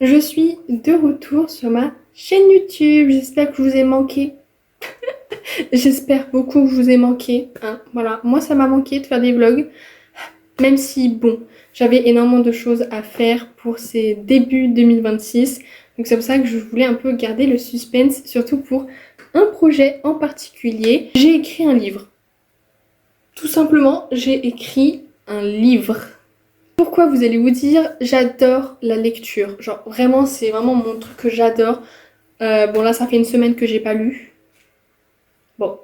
Je suis de retour sur ma chaîne YouTube. J'espère que je vous ai manqué. J'espère beaucoup que je vous ai manqué, hein. Voilà, moi ça m'a manqué de faire des vlogs. Même si, bon, j'avais énormément de choses à faire pour ces débuts 2026. Donc c'est pour ça que je voulais un peu garder le suspense, surtout pour un projet en particulier. J'ai écrit un livre. Tout simplement, j'ai écrit un livre. Pourquoi vous allez vous dire, j'adore la lecture. Genre vraiment, c'est vraiment mon truc que j'adore. Bon là, ça fait une semaine que j'ai pas lu. Bon,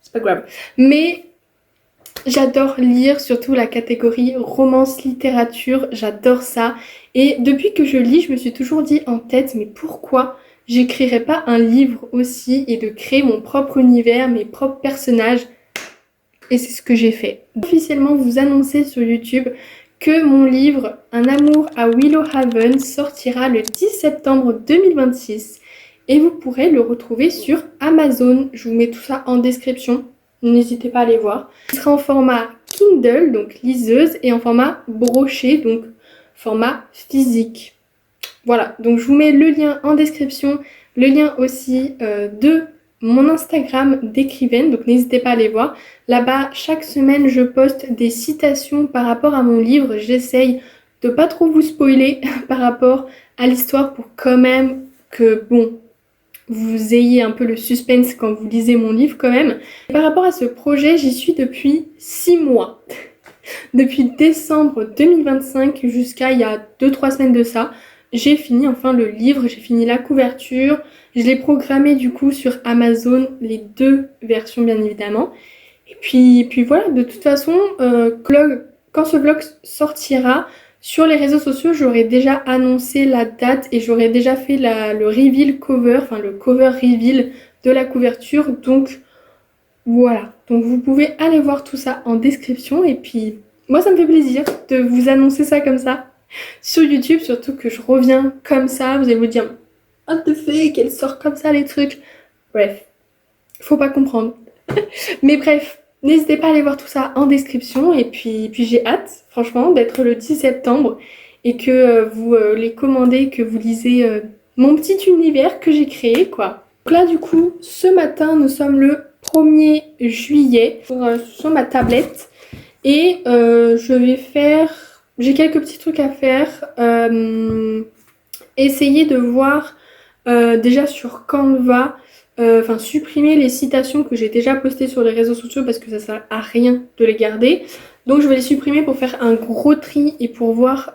c'est pas grave. Mais j'adore lire, surtout la catégorie romance, littérature, j'adore ça. Et depuis que je lis, je me suis toujours dit en tête, mais pourquoi j'écrirais pas un livre aussi et de créer mon propre univers, mes propres personnages? Et c'est ce que j'ai fait. Officiellement vous annoncer sur YouTube que mon livre Un amour à Willow Haven sortira le 10 septembre 2026 et vous pourrez le retrouver sur Amazon. Je vous mets tout ça en description, n'hésitez pas à aller voir. Il sera en format Kindle, donc liseuse, et en format broché, donc format physique. Voilà, donc je vous mets le lien en description, le lien aussi de mon Instagram d'écrivaine, donc n'hésitez pas à aller voir. Là-bas, chaque semaine, je poste des citations par rapport à mon livre. J'essaye de pas trop vous spoiler par rapport à l'histoire pour quand même que, bon, vous ayez un peu le suspense quand vous lisez mon livre quand même. Et par rapport à ce projet, j'y suis depuis 6 mois. Depuis décembre 2025 jusqu'à il y a 2-3 semaines de ça, j'ai fini enfin le livre, j'ai fini la couverture, je l'ai programmé du coup sur Amazon, les deux versions bien évidemment. Et puis voilà, de toute façon, quand ce vlog sortira, sur les réseaux sociaux, j'aurais déjà annoncé la date et j'aurais déjà fait le reveal cover, enfin le cover reveal de la couverture. Donc voilà, donc vous pouvez aller voir tout ça en description et puis moi ça me fait plaisir de vous annoncer ça comme ça sur YouTube, surtout que je reviens comme ça, vous allez vous dire what the fuck, elle sort comme ça les trucs. Bref, faut pas comprendre. Mais bref, n'hésitez pas à aller voir tout ça en description et puis j'ai hâte franchement d'être le 10 septembre et que vous les commandez, que vous lisez mon petit univers que j'ai créé quoi. Donc là du coup, ce matin nous sommes le 1er juillet sur ma tablette et je vais faire, j'ai quelques petits trucs à faire, essayer de voir déjà sur Canva, enfin supprimer les citations que j'ai déjà postées sur les réseaux sociaux parce que ça sert à rien de les garder. Donc je vais les supprimer pour faire un gros tri et pour voir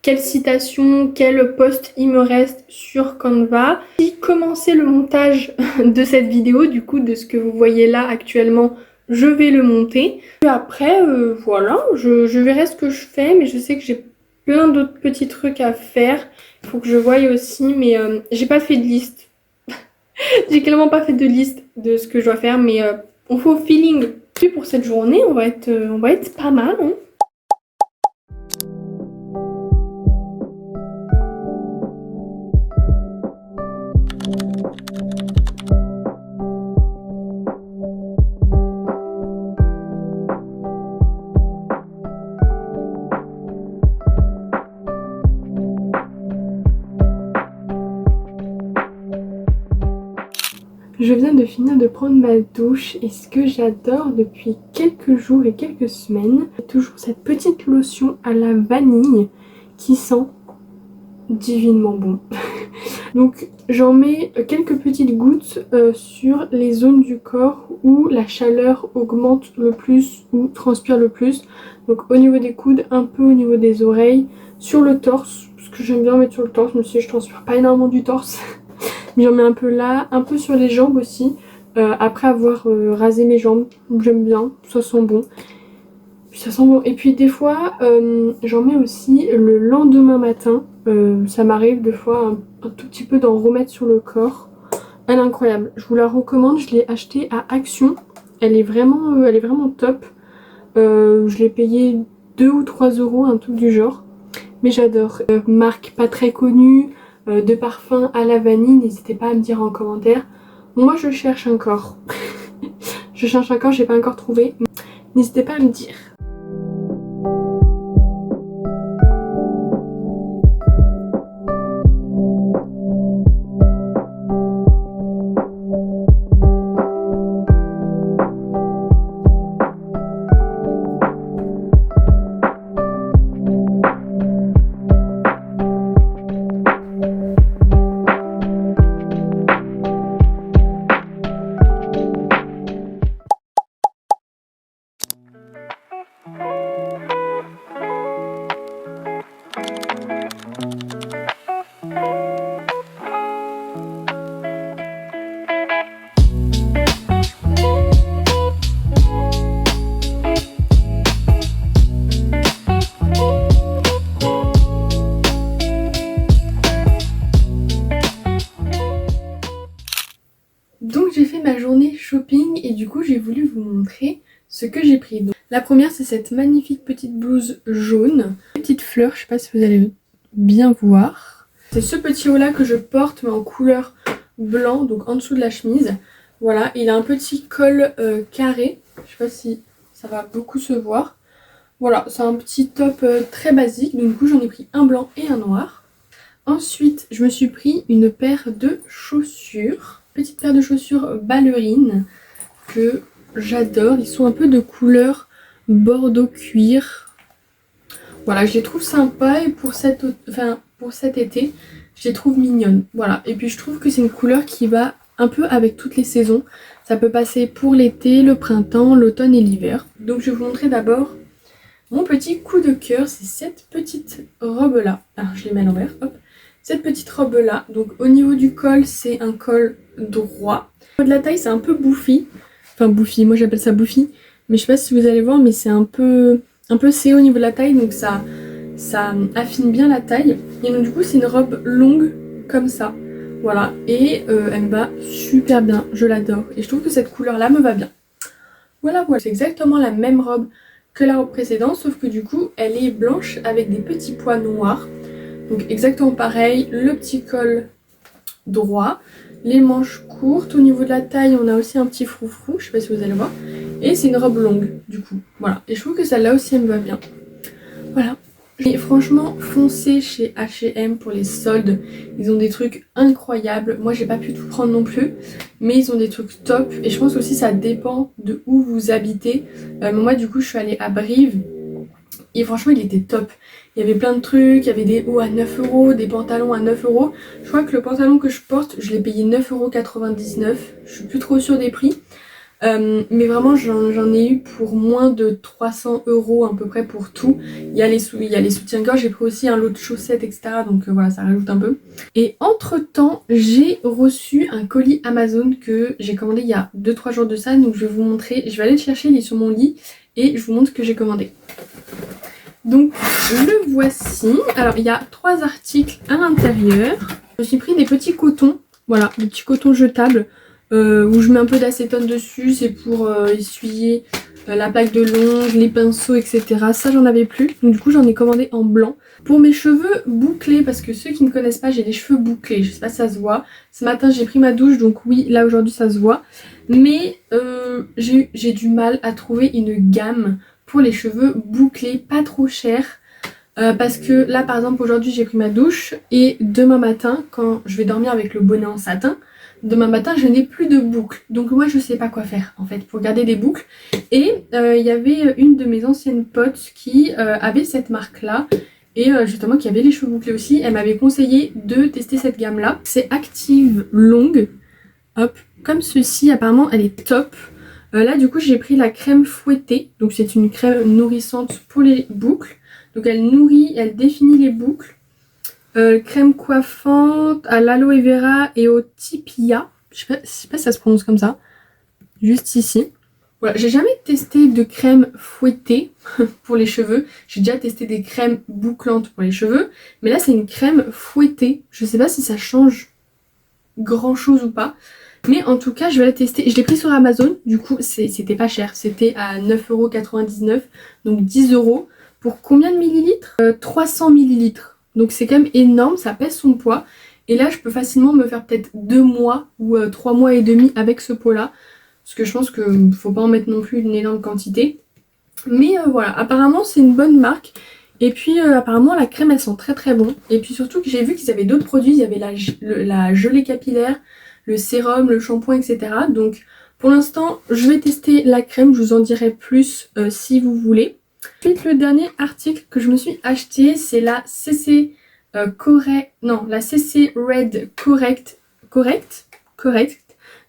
quelles citations, quel post il me reste sur Canva. J'ai commencé le montage de cette vidéo, du coup de ce que vous voyez là actuellement, je vais le monter. Et après, voilà, je verrai ce que je fais, mais je sais que j'ai plein d'autres petits trucs à faire. Il faut que je voie aussi, mais j'ai pas fait de liste. J'ai clairement pas fait de liste de ce que je dois faire, mais on fait au feeling. Puis pour cette journée, on va être pas mal, hein. Je viens de finir de prendre ma douche et ce que j'adore depuis quelques jours et quelques semaines, c'est toujours cette petite lotion à la vanille qui sent divinement bon. Donc j'en mets quelques petites gouttes sur les zones du corps où la chaleur augmente le plus ou transpire le plus. Donc au niveau des coudes, un peu au niveau des oreilles, sur le torse, parce que j'aime bien mettre sur le torse, même si je transpire pas énormément du torse. Mais j'en mets un peu là, un peu sur les jambes aussi, après avoir rasé mes jambes. J'aime bien, ça sent bon. Puis ça sent bon. Et puis des fois, j'en mets aussi le lendemain matin. Ça m'arrive des fois un tout petit peu d'en remettre sur le corps. Elle est incroyable, je vous la recommande, je l'ai achetée à Action. Elle est vraiment top. Je l'ai payée 2 ou 3 euros, un truc du genre. Mais j'adore. Marque pas très connue. De parfum à la vanille, n'hésitez pas à me dire en commentaire. Moi je cherche encore. Je cherche encore, j'ai pas encore trouvé. N'hésitez pas à me dire. et du coup j'ai voulu vous montrer ce que j'ai pris. Donc, la première c'est cette magnifique petite blouse jaune, petite fleur, je sais pas si vous allez bien voir. C'est ce petit haut là que je porte mais en couleur blanc, donc en dessous de la chemise. Voilà, il a un petit col carré, je sais pas si ça va beaucoup se voir. Voilà, c'est un petit top très basique, donc du coup j'en ai pris un blanc et un noir. Ensuite, je me suis pris une paire de chaussures, petite paire de chaussures ballerines que j'adore. Ils sont un peu de couleur bordeaux cuir. Voilà, je les trouve sympas et pour cet été, je les trouve mignonnes. Voilà, et puis je trouve que c'est une couleur qui va un peu avec toutes les saisons. Ça peut passer pour l'été, le printemps, l'automne et l'hiver. Donc je vais vous montrer d'abord mon petit coup de cœur, c'est cette petite robe là. Alors je les mets à l'envers, hop. Cette petite robe là, donc au niveau du col, c'est un col droit. Au niveau de la taille, c'est un peu bouffi. Enfin bouffi, moi j'appelle ça bouffi. Mais je sais pas si vous allez voir, mais c'est un peu serré au niveau de la taille, donc ça affine bien la taille. Et donc du coup c'est une robe longue comme ça. Voilà, et elle me va super bien, je l'adore. Et je trouve que cette couleur là me va bien. Voilà, c'est exactement la même robe que la robe précédente, sauf que du coup elle est blanche avec des petits pois noirs. Donc exactement pareil, le petit col droit, les manches courtes, au niveau de la taille on a aussi un petit froufrou, je sais pas si vous allez voir. Et c'est une robe longue du coup, voilà. Et je trouve que celle-là aussi elle me va bien. Voilà. Et franchement, foncez chez H&M pour les soldes. Ils ont des trucs incroyables. Moi, j'ai pas pu tout prendre non plus, mais ils ont des trucs top. Et je pense aussi ça dépend de où vous habitez. Moi, du coup, je suis allée à Brive. Et franchement, il était top. Il y avait plein de trucs. Il y avait des hauts à 9 €, des pantalons à 9 €. Je crois que le pantalon que je porte, je l'ai payé 9,99 €. Je suis plus trop sûre des prix. Mais vraiment j'en ai eu pour moins de 300 € à peu près pour tout. Il y a les soutiens-gorge, j'ai pris aussi un lot de chaussettes, etc. Donc voilà, ça rajoute un peu. Et entre temps, j'ai reçu un colis Amazon que j'ai commandé il y a 2-3 jours de ça. Donc je vais vous montrer, je vais aller le chercher, il est sur mon lit. Et je vous montre ce que j'ai commandé. Donc le voici. Alors il y a 3 articles à l'intérieur. Je me suis pris des petits cotons. Voilà, des petits cotons jetables. Où je mets un peu d'acétone dessus, c'est pour essuyer la plaque de l'ongle, les pinceaux, etc. Ça j'en avais plus, donc du coup j'en ai commandé en blanc. Pour mes cheveux bouclés, parce que ceux qui ne me connaissent pas, j'ai les cheveux bouclés, je sais pas si ça se voit. Ce matin j'ai pris ma douche, donc oui, là aujourd'hui ça se voit. Mais j'ai du mal à trouver une gamme pour les cheveux bouclés, pas trop cher. Parce que là par exemple aujourd'hui j'ai pris ma douche et demain matin quand je vais dormir avec le bonnet en satin, demain matin je n'ai plus de boucles. Donc moi je sais pas quoi faire en fait pour garder des boucles. Et il y avait une de mes anciennes potes qui avait cette marque là. Et justement qui avait les cheveux bouclés aussi. Elle m'avait conseillé de tester cette gamme là. C'est Active Longue. Hop, comme ceci apparemment elle est top. Là du coup j'ai pris la crème fouettée. Donc c'est une crème nourrissante pour les boucles. Donc elle nourrit, elle définit les boucles. Crème coiffante à l'aloe vera et au tipia. Je sais pas si ça se prononce comme ça. Juste ici. Voilà, j'ai jamais testé de crème fouettée pour les cheveux. J'ai déjà testé des crèmes bouclantes pour les cheveux. Mais là c'est une crème fouettée. Je sais pas si ça change grand chose ou pas. Mais en tout cas je vais la tester. Je l'ai pris sur Amazon. Du coup c'était pas cher. C'était à 9,99 €. Donc 10 €. Pour combien de millilitres 300 millilitres. Donc c'est quand même énorme, ça pèse son poids. Et là je peux facilement me faire peut-être 2 mois ou 3 mois et demi avec ce pot là. Parce que je pense qu'il faut pas en mettre non plus une énorme quantité. Mais voilà, apparemment c'est une bonne marque. Et puis apparemment la crème elle sent très très bon. Et puis surtout que j'ai vu qu'ils avaient d'autres produits. Il y avait la gelée capillaire, le sérum, le shampoing, etc. Donc pour l'instant je vais tester la crème. Je vous en dirai plus si vous voulez. Ensuite, le dernier article que je me suis acheté, c'est la CC Red Correct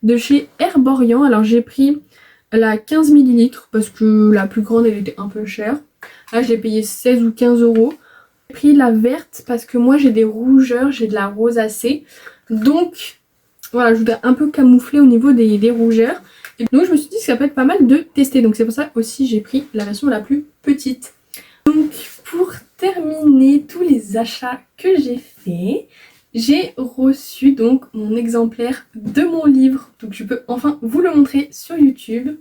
de chez Herborian. Alors j'ai pris la 15 millilitres parce que la plus grande elle était un peu chère. Là je l'ai payé 16 ou 15 €. J'ai pris la verte parce que moi j'ai des rougeurs, j'ai de la rosacée. Donc voilà, je voudrais un peu camoufler au niveau des rougeurs. Et donc je me suis dit que ça peut être pas mal de tester. Donc c'est pour ça aussi j'ai pris la version la plus petite. Donc pour terminer tous les achats que j'ai fait, j'ai reçu donc mon exemplaire de mon livre. Donc je peux enfin vous le montrer sur YouTube.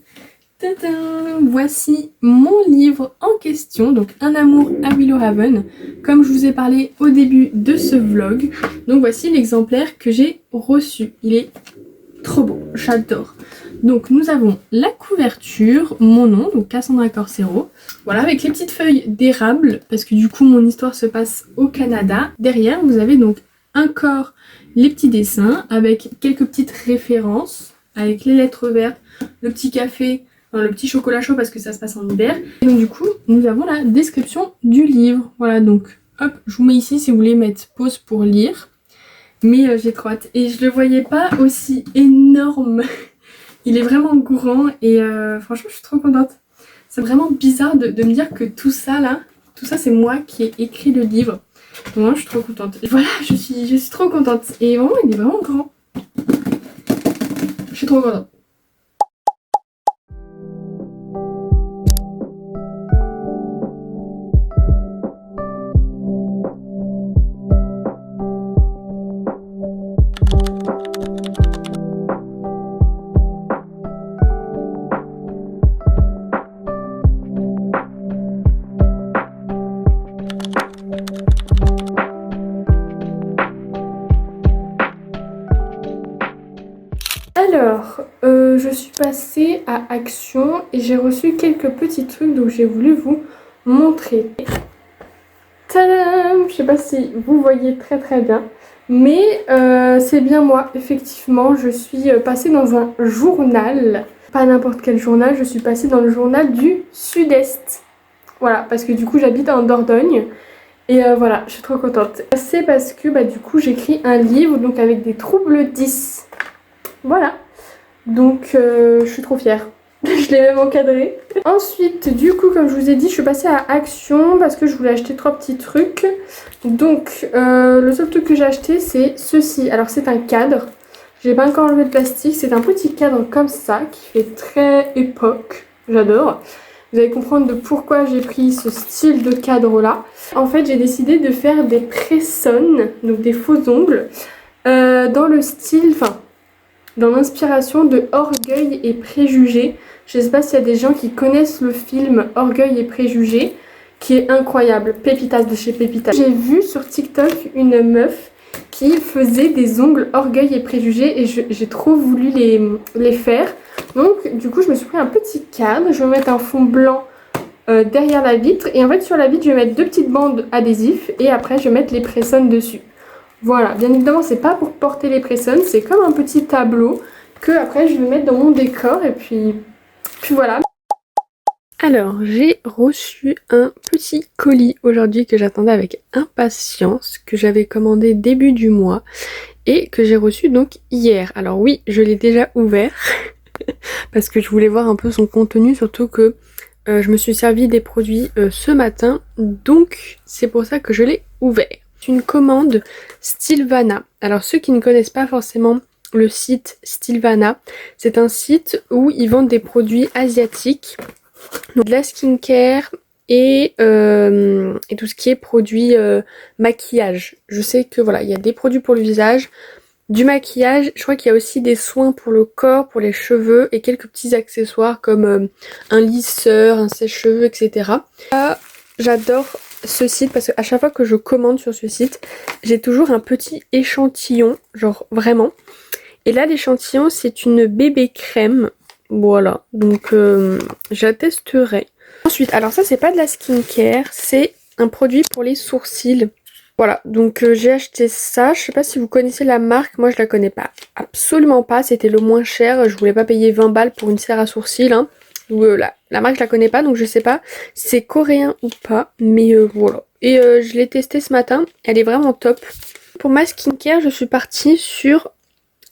Tadam! Voici mon livre en question, donc Un amour à Willowhaven, comme je vous ai parlé au début de ce vlog. Donc voici l'exemplaire que j'ai reçu. Il est trop beau, j'adore. Donc nous avons la couverture, mon nom, donc Cassandra Corsero. Voilà, avec les petites feuilles d'érable, parce que du coup mon histoire se passe au Canada. Derrière, vous avez donc encore les petits dessins, avec quelques petites références, avec les lettres vertes, le petit café, le petit chocolat chaud parce que ça se passe en hiver. Et donc du coup, nous avons la description du livre. Voilà, donc hop, je vous mets ici si vous voulez mettre pause pour lire. Mais j'ai trop hâte. Et je le voyais pas aussi énorme. Il est vraiment grand et franchement je suis trop contente. C'est vraiment bizarre de me dire que tout ça là, tout ça c'est moi qui ai écrit le livre. Donc moi je suis trop contente. Et voilà, je suis trop contente. Et vraiment il est vraiment grand. Je suis trop contente. Alors, je suis passée à Action et j'ai reçu quelques petits trucs donc j'ai voulu vous montrer. Tadam! Je sais pas si vous voyez très bien, mais c'est bien moi, effectivement. Je suis passée dans un journal, pas n'importe quel journal, je suis passée dans le journal du Sud-Est. Voilà, parce que du coup j'habite en Dordogne. Et voilà, je suis trop contente. C'est parce que du coup j'écris un livre donc avec des troubles 10. Voilà, donc je suis trop fière. Je l'ai même encadré. Ensuite, du coup, comme je vous ai dit, je suis passée à Action parce que je voulais acheter 3 petits trucs. Donc, le seul truc que j'ai acheté, c'est ceci. Alors, c'est un cadre. J'ai pas encore enlevé le plastique. C'est un petit cadre comme ça qui fait très époque. J'adore. Vous allez comprendre de pourquoi j'ai pris ce style de cadre-là. En fait, j'ai décidé de faire des press-on, donc des faux ongles, dans le style... dans l'inspiration de Orgueil et Préjugés. Je ne sais pas s'il y a des gens qui connaissent le film Orgueil et Préjugés, qui est incroyable, Pépitas de chez Pépitas. J'ai vu sur TikTok une meuf qui faisait des ongles Orgueil et Préjugés et j'ai trop voulu les faire. Donc du coup je me suis pris un petit cadre, je vais mettre un fond blanc derrière la vitre et en fait sur la vitre je vais mettre 2 petites bandes adhésives et après je vais mettre les press-on dessus. Voilà, bien évidemment, c'est pas pour porter les press-on, c'est comme un petit tableau que après je vais mettre dans mon décor et puis voilà. Alors, j'ai reçu un petit colis aujourd'hui que j'attendais avec impatience, que j'avais commandé début du mois et que j'ai reçu donc hier. Alors oui, je l'ai déjà ouvert parce que je voulais voir un peu son contenu, surtout que je me suis servi des produits ce matin, donc c'est pour ça que je l'ai ouvert. Une commande Stylevana. Alors ceux qui ne connaissent pas forcément le site Stylevana, c'est un site où ils vendent des produits asiatiques, donc de la skincare et tout ce qui est produits maquillage. Je sais que voilà, il y a des produits pour le visage, du maquillage, je crois qu'il y a aussi des soins pour le corps, pour les cheveux et quelques petits accessoires comme un lisseur, un sèche-cheveux, etc. J'adore ce site parce qu'à chaque fois que je commande sur ce site, j'ai toujours un petit échantillon, genre vraiment. Et là l'échantillon c'est une bébé crème, voilà, donc j'attesterai. Ensuite, alors ça c'est pas de la skincare, c'est un produit pour les sourcils. Voilà, donc j'ai acheté ça, je sais pas si vous connaissez la marque, moi je la connais pas, absolument pas, c'était le moins cher, je voulais pas payer 20 balles pour une cire à sourcils, hein. La marque je la connais pas donc je sais pas si c'est coréen ou pas, mais voilà. Et je l'ai testé ce matin, elle est vraiment top. Pour ma skincare je suis partie sur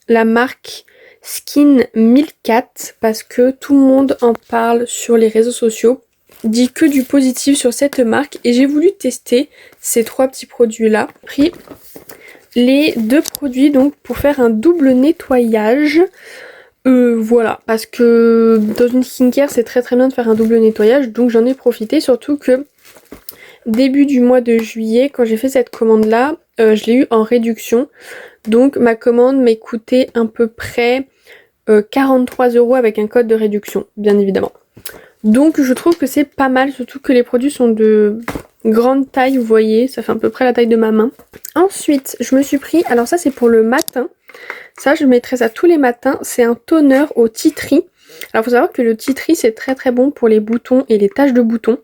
la marque Skin 1004 parce que tout le monde en parle sur les réseaux sociaux, dit que du positif sur cette marque et j'ai voulu tester ces 3 petits produits là. J'ai pris les 2 produits donc pour faire un double nettoyage. Voilà, parce que dans une skincare c'est très bien de faire un double nettoyage, donc j'en ai profité, surtout que début du mois de juillet, quand j'ai fait cette commande là, je l'ai eu en réduction. Donc ma commande m'a coûté à peu près 43 € avec un code de réduction, bien évidemment. Donc je trouve que c'est pas mal, surtout que les produits sont de grande taille, vous voyez, ça fait à peu près la taille de ma main. Ensuite, je me suis pris, alors ça c'est pour le matin, ça je mettrai ça tous les matins, c'est un toner au tea tree. Alors faut savoir que le tea tree c'est très très bon pour les boutons et les taches de boutons,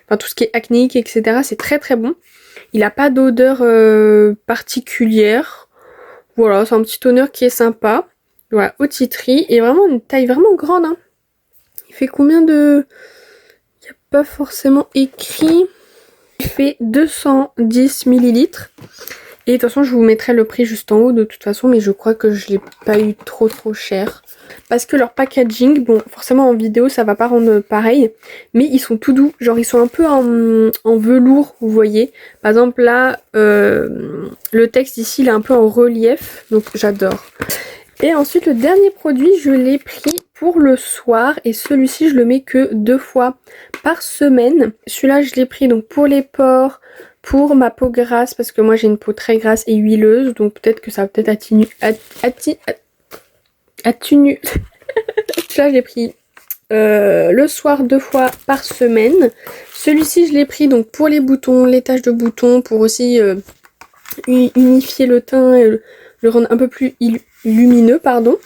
enfin tout ce qui est acnéique, etc. C'est très très bon. Il n'a pas d'odeur particulière, voilà, c'est un petit toner qui est sympa. Voilà, au tea tree, et vraiment une taille vraiment grande, hein. Il fait combien de... Il n'y a pas forcément écrit. Il fait 210 millilitres. Et de toute façon, je vous mettrai le prix juste en haut de toute façon, mais je crois que je l'ai pas eu trop cher. Parce que leur packaging, bon, forcément en vidéo, ça va pas rendre pareil, mais ils sont tout doux. Genre, ils sont un peu en velours, vous voyez. Par exemple, là, le texte ici, il est un peu en relief, donc j'adore. Et ensuite, le dernier produit, je l'ai pris pour le soir. Et celui-ci, je le mets que 2 fois par semaine. Celui-là, je l'ai pris donc pour les pores, pour ma peau grasse, parce que moi, j'ai une peau très grasse et huileuse. Donc peut-être que ça va peut-être atténuer. Celui-là, je l'ai pris le soir 2 fois par semaine. Celui-ci, je l'ai pris donc pour les boutons, les taches de boutons, pour aussi unifier le teint et le rendre un peu plus lumineux, pardon.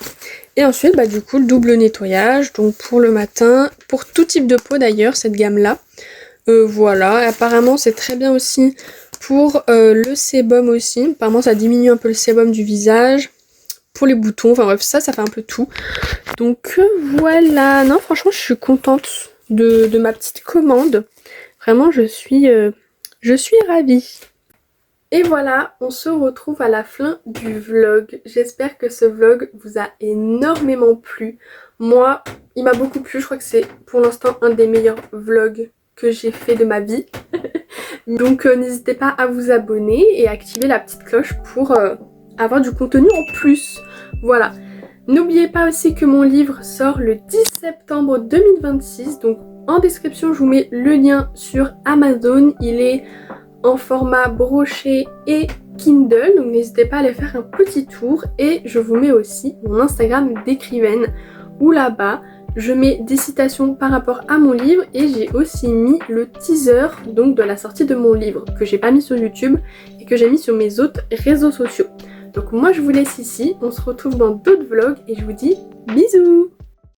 Et ensuite, bah du coup, le double nettoyage, donc pour le matin, pour tout type de peau d'ailleurs, cette gamme-là. Voilà, et apparemment c'est très bien aussi pour le sébum aussi. Apparemment ça diminue un peu le sébum du visage. Pour les boutons, enfin bref, ça fait un peu tout. Donc voilà, non franchement je suis contente de ma petite commande. Vraiment je suis ravie. Et voilà, on se retrouve à la fin du vlog. J'espère que ce vlog vous a énormément plu. Moi, il m'a beaucoup plu. Je crois que c'est pour l'instant un des meilleurs vlogs que j'ai fait de ma vie. Donc n'hésitez pas à vous abonner et à activer la petite cloche pour avoir du contenu en plus. Voilà. N'oubliez pas aussi que mon livre sort le 10 septembre 2026. Donc en description, je vous mets le lien sur Amazon. Il est en format broché et Kindle, donc n'hésitez pas à aller faire un petit tour. Et je vous mets aussi mon Instagram d'écrivaine où là-bas je mets des citations par rapport à mon livre, et j'ai aussi mis le teaser donc de la sortie de mon livre que j'ai pas mis sur YouTube et que j'ai mis sur mes autres réseaux sociaux. Donc moi je vous laisse ici, on se retrouve dans d'autres vlogs et je vous dis bisous.